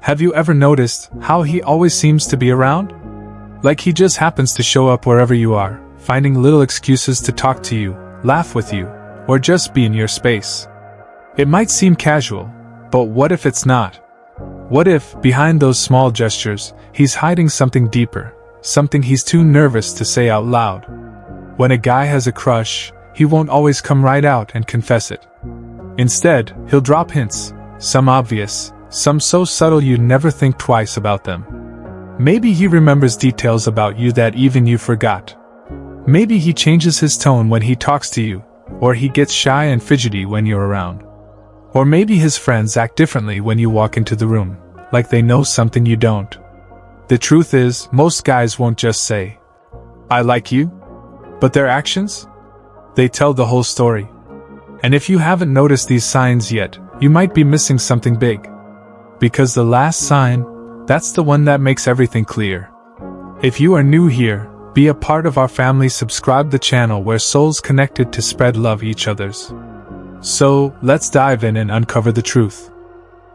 Have you ever noticed how he always seems to be around? Like he just happens to show up wherever you are, finding little excuses to talk to you, laugh with you, or just be in your space. It might seem casual, but what if it's not? What if, behind those small gestures, he's hiding something deeper, something he's too nervous to say out loud? When a guy has a crush, he won't always come right out and confess it. Instead, he'll drop hints, some obvious, some so subtle you'd never think twice about them. Maybe he remembers details about you that even you forgot. Maybe he changes his tone when he talks to you, or he gets shy and fidgety when you're around. Or maybe his friends act differently when you walk into the room, like they know something you don't. The truth is, most guys won't just say, "I like you," but their actions? They tell the whole story. And if you haven't noticed these signs yet, you might be missing something big. Because the last sign, that's the one that makes everything clear. If you are new here, be a part of our family. Subscribe the channel where souls connected to spread love each other's. So, let's dive in and uncover the truth.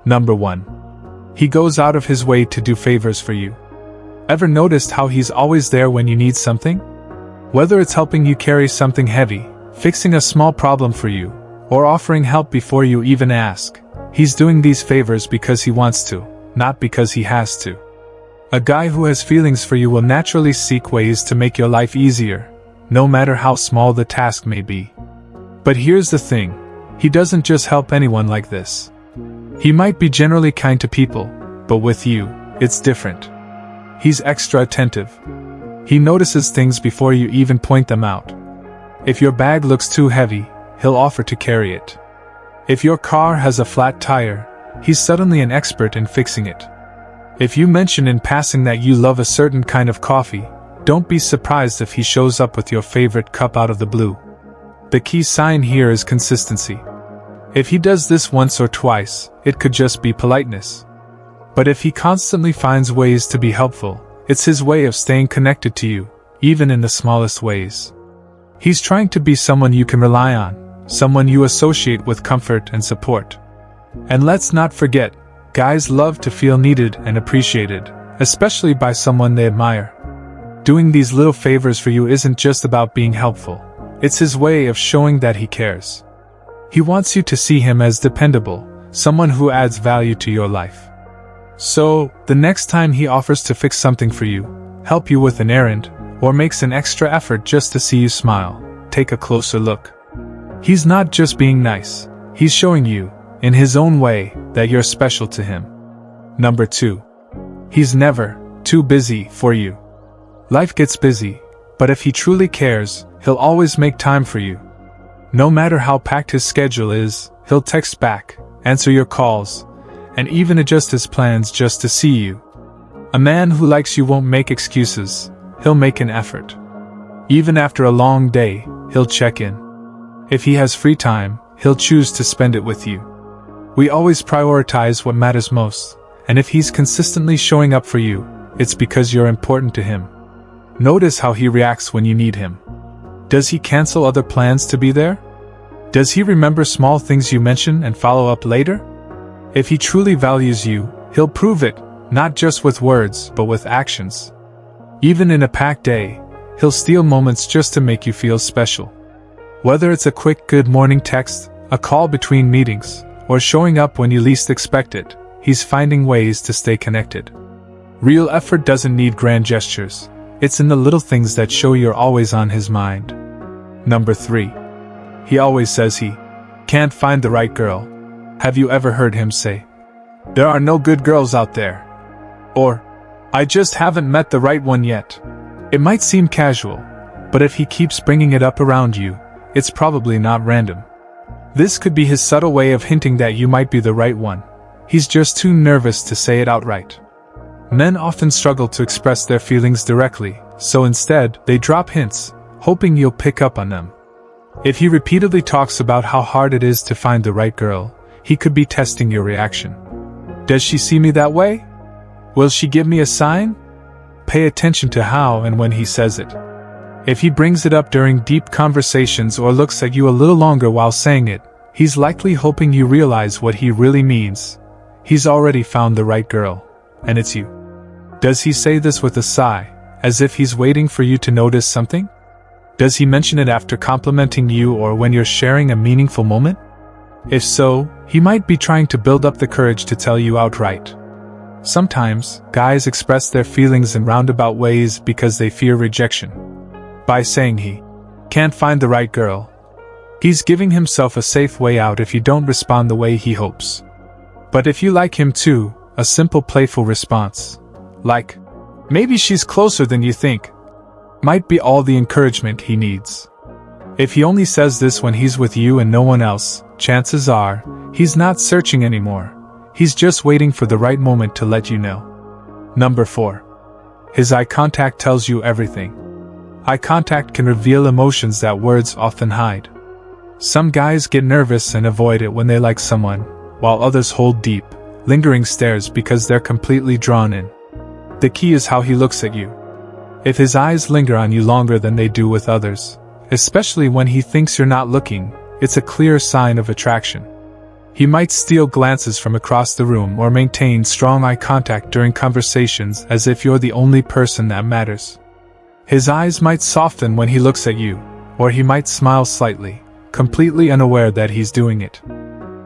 Number 1. He goes out of his way to do favors for you. Ever noticed how he's always there when you need something? Whether it's helping you carry something heavy, fixing a small problem for you, or offering help before you even ask, he's doing these favors because he wants to, not because he has to. A guy who has feelings for you will naturally seek ways to make your life easier, no matter how small the task may be. But here's the thing. He doesn't just help anyone like this. He might be generally kind to people, but with you, it's different. He's extra attentive. He notices things before you even point them out. If your bag looks too heavy, he'll offer to carry it. If your car has a flat tire, he's suddenly an expert in fixing it. If you mention in passing that you love a certain kind of coffee, don't be surprised if he shows up with your favorite cup out of the blue. The key sign here is consistency. If he does this once or twice, it could just be politeness. But if he constantly finds ways to be helpful, it's his way of staying connected to you, even in the smallest ways. He's trying to be someone you can rely on, someone you associate with comfort and support. And let's not forget, guys love to feel needed and appreciated, especially by someone they admire. Doing these little favors for you isn't just about being helpful. It's his way of showing that he cares. He wants you to see him as dependable, someone who adds value to your life. So, the next time he offers to fix something for you, help you with an errand, or makes an extra effort just to see you smile, take a closer look. He's not just being nice, he's showing you, in his own way, that you're special to him. Number 2. He's never too busy for you. Life gets busy, but if he truly cares, he'll always make time for you. No matter how packed his schedule is, he'll text back, answer your calls, and even adjust his plans just to see you. A man who likes you won't make excuses, he'll make an effort. Even after a long day, he'll check in. If he has free time, he'll choose to spend it with you. We always prioritize what matters most, and if he's consistently showing up for you, it's because you're important to him. Notice how he reacts when you need him. Does he cancel other plans to be there? Does he remember small things you mention and follow up later? If he truly values you, he'll prove it, not just with words, but with actions. Even in a packed day, he'll steal moments just to make you feel special. Whether it's a quick good morning text, a call between meetings, or showing up when you least expect it, he's finding ways to stay connected. Real effort doesn't need grand gestures. It's in the little things that show you're always on his mind. Number 3. He always says he can't find the right girl. Have you ever heard him say, "There are no good girls out there"? Or, "I just haven't met the right one yet"? It might seem casual, but if he keeps bringing it up around you, it's probably not random. This could be his subtle way of hinting that you might be the right one. He's just too nervous to say it outright. Men often struggle to express their feelings directly, so instead, they drop hints, hoping you'll pick up on them. If he repeatedly talks about how hard it is to find the right girl, he could be testing your reaction. Does she see me that way? Will she give me a sign? Pay attention to how and when he says it. If he brings it up during deep conversations or looks at you a little longer while saying it, he's likely hoping you realize what he really means. he's already found the right girl, and it's you. Does he say this with a sigh, as if he's waiting for you to notice something? Does he mention it after complimenting you or when you're sharing a meaningful moment? If so, he might be trying to build up the courage to tell you outright. Sometimes, guys express their feelings in roundabout ways because they fear rejection. By saying he can't find the right girl, he's giving himself a safe way out if you don't respond the way he hopes. But if you like him too, a simple playful response, like, "Maybe she's closer than you think," might be all the encouragement he needs. If he only says this when he's with you and no one else, chances are, he's not searching anymore. He's just waiting for the right moment to let you know. Number 4. His eye contact tells you everything. Eye contact can reveal emotions that words often hide. Some guys get nervous and avoid it when they like someone, while others hold deep, lingering stares because they're completely drawn in. The key is how he looks at you. If his eyes linger on you longer than they do with others, especially when he thinks you're not looking, it's a clear sign of attraction. He might steal glances from across the room or maintain strong eye contact during conversations as if you're the only person that matters. His eyes might soften when he looks at you, or he might smile slightly, completely unaware that he's doing it.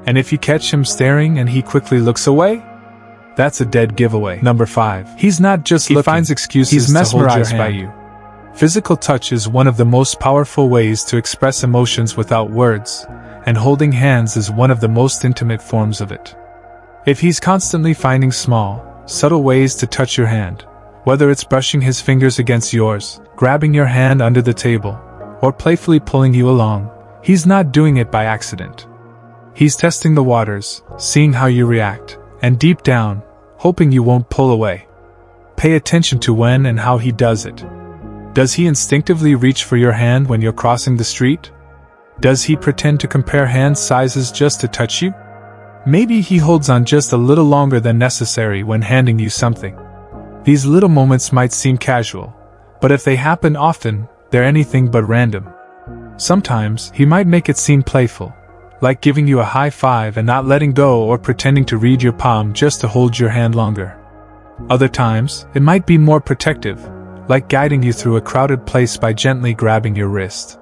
And if you catch him staring and he quickly looks away, that's a dead giveaway. Number 5. He's not just looking, finds excuses he's mesmerized by you. Physical touch is one of the most powerful ways to express emotions without words, and holding hands is one of the most intimate forms of it. If he's constantly finding small, subtle ways to touch your hand, whether it's brushing his fingers against yours, grabbing your hand under the table, or playfully pulling you along, he's not doing it by accident. He's testing the waters, seeing how you react, and deep down, hoping you won't pull away. Pay attention to when and how he does it. Does he instinctively reach for your hand when you're crossing the street? Does he pretend to compare hand sizes just to touch you? Maybe he holds on just a little longer than necessary when handing you something. These little moments might seem casual, but if they happen often, they're anything but random. Sometimes, he might make it seem playful, like giving you a high five and not letting go or pretending to read your palm just to hold your hand longer. Other times, it might be more protective, like guiding you through a crowded place by gently grabbing your wrist.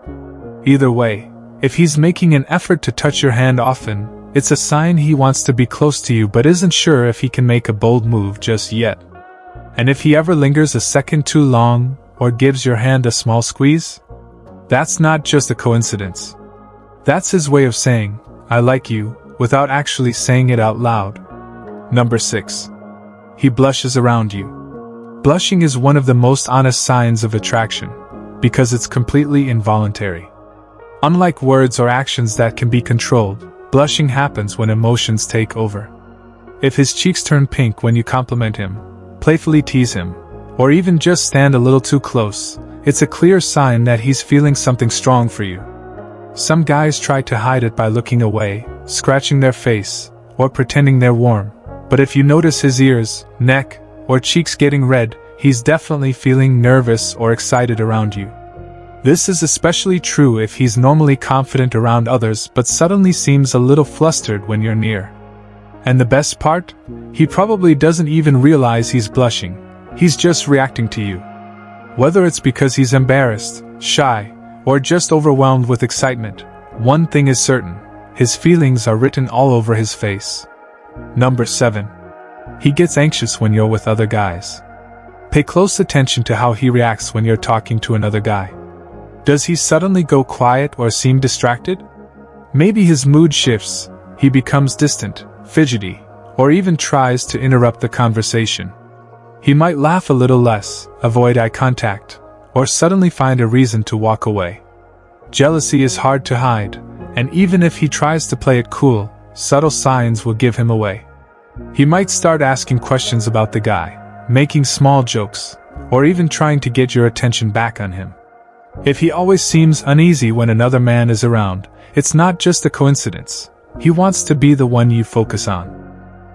Either way, if he's making an effort to touch your hand often, it's a sign he wants to be close to you but isn't sure if he can make a bold move just yet. And if he ever lingers a second too long, or gives your hand a small squeeze, that's not just a coincidence. That's his way of saying, "I like you," without actually saying it out loud. Number 6. He blushes around you. Blushing is one of the most honest signs of attraction, because it's completely involuntary. Unlike words or actions that can be controlled, blushing happens when emotions take over. If his cheeks turn pink when you compliment him, playfully tease him, or even just stand a little too close, it's a clear sign that he's feeling something strong for you. Some guys try to hide it by looking away, scratching their face, or pretending they're warm, but if you notice his ears, neck, or cheeks getting red, he's definitely feeling nervous or excited around you. This is especially true if he's normally confident around others but suddenly seems a little flustered when you're near. And the best part? He probably doesn't even realize he's blushing. He's just reacting to you. Whether it's because he's embarrassed, shy, or just overwhelmed with excitement, one thing is certain: his feelings are written all over his face. Number 7. He gets anxious when you're with other guys. Pay close attention to how he reacts when you're talking to another guy. Does he suddenly go quiet or seem distracted? Maybe his mood shifts, he becomes distant, fidgety, or even tries to interrupt the conversation. He might laugh a little less, avoid eye contact, or suddenly find a reason to walk away. Jealousy is hard to hide, and even if he tries to play it cool, subtle signs will give him away. He might start asking questions about the guy, making small jokes, or even trying to get your attention back on him. If he always seems uneasy when another man is around, it's not just a coincidence. He wants to be the one you focus on.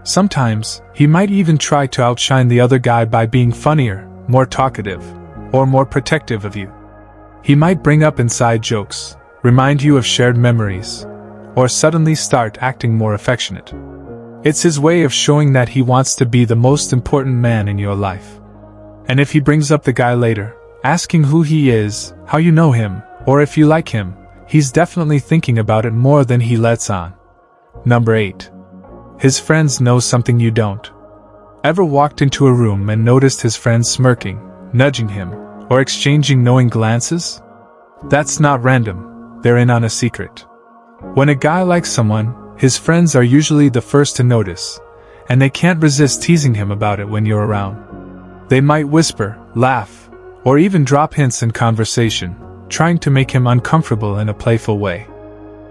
Sometimes, he might even try to outshine the other guy by being funnier, more talkative, or more protective of you. He might bring up inside jokes, remind you of shared memories, or suddenly start acting more affectionate. It's his way of showing that he wants to be the most important man in your life. And if he brings up the guy later, asking who he is, how you know him, or if you like him, he's definitely thinking about it more than he lets on. Number 8. His friends know something you don't. Ever walked into a room and noticed his friends smirking, nudging him, or exchanging knowing glances? That's not random, they're in on a secret. When a guy likes someone, his friends are usually the first to notice, and they can't resist teasing him about it when you're around. They might whisper, laugh, or even drop hints in conversation, trying to make him uncomfortable in a playful way.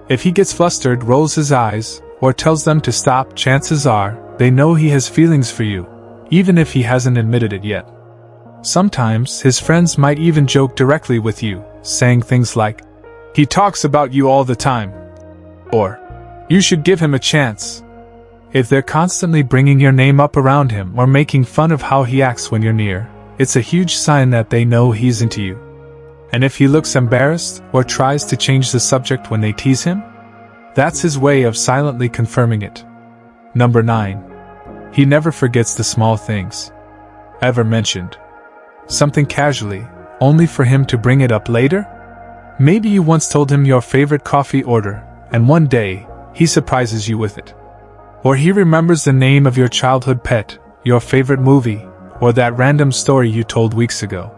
If he gets flustered, rolls his eyes, or tells them to stop, chances are they know he has feelings for you, even if he hasn't admitted it yet. Sometimes his friends might even joke directly with you, saying things like, "He talks about you all the time," or "You should give him a chance." If they're constantly bringing your name up around him or making fun of how he acts when you're near, it's a huge sign that they know he's into you. And if he looks embarrassed or tries to change the subject when they tease him, that's his way of silently confirming it. Number 9. He never forgets the small things. Ever mentioned something casually, only for him to bring it up later? Maybe you once told him your favorite coffee order, and one day, he surprises you with it. Or he remembers the name of your childhood pet, your favorite movie, or that random story you told weeks ago.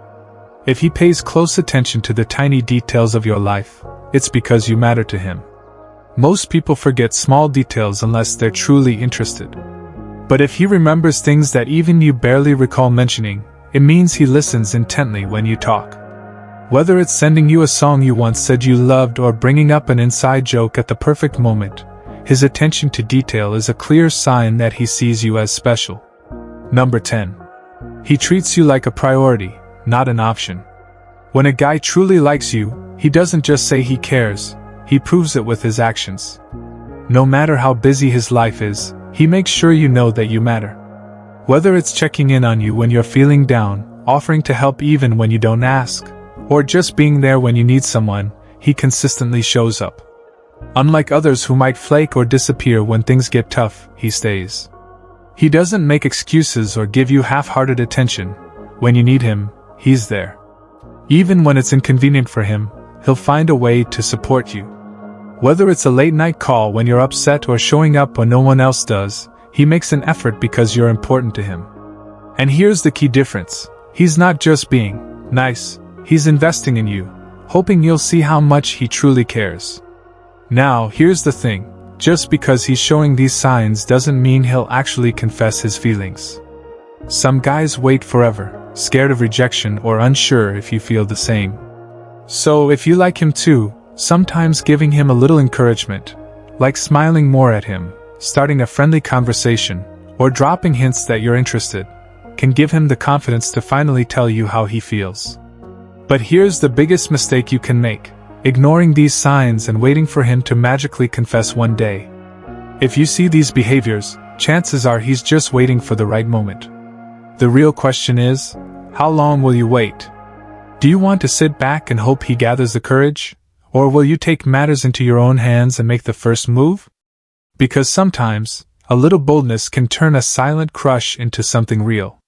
If he pays close attention to the tiny details of your life, it's because you matter to him. Most people forget small details unless they're truly interested. But if he remembers things that even you barely recall mentioning, it means he listens intently when you talk. Whether it's sending you a song you once said you loved or bringing up an inside joke at the perfect moment, his attention to detail is a clear sign that he sees you as special. Number 10. He treats you like a priority, not an option. When a guy truly likes you, he doesn't just say he cares, he proves it with his actions. No matter how busy his life is, he makes sure you know that you matter. Whether it's checking in on you when you're feeling down, offering to help even when you don't ask, or just being there when you need someone, he consistently shows up. Unlike others who might flake or disappear when things get tough, he stays. He doesn't make excuses or give you half-hearted attention. When you need him, he's there. Even when it's inconvenient for him, he'll find a way to support you. Whether it's a late-night call when you're upset or showing up when no one else does, he makes an effort because you're important to him. And here's the key difference. He's not just being nice. He's investing in you, hoping you'll see how much he truly cares. Now, here's the thing. Just because he's showing these signs doesn't mean he'll actually confess his feelings. Some guys wait forever, scared of rejection or unsure if you feel the same. So if you like him too, sometimes giving him a little encouragement, like smiling more at him, starting a friendly conversation, or dropping hints that you're interested, can give him the confidence to finally tell you how he feels. But here's the biggest mistake you can make: ignoring these signs and waiting for him to magically confess one day. If you see these behaviors, chances are he's just waiting for the right moment. The real question is, how long will you wait? Do you want to sit back and hope he gathers the courage? Or will you take matters into your own hands and make the first move? Because sometimes, a little boldness can turn a silent crush into something real.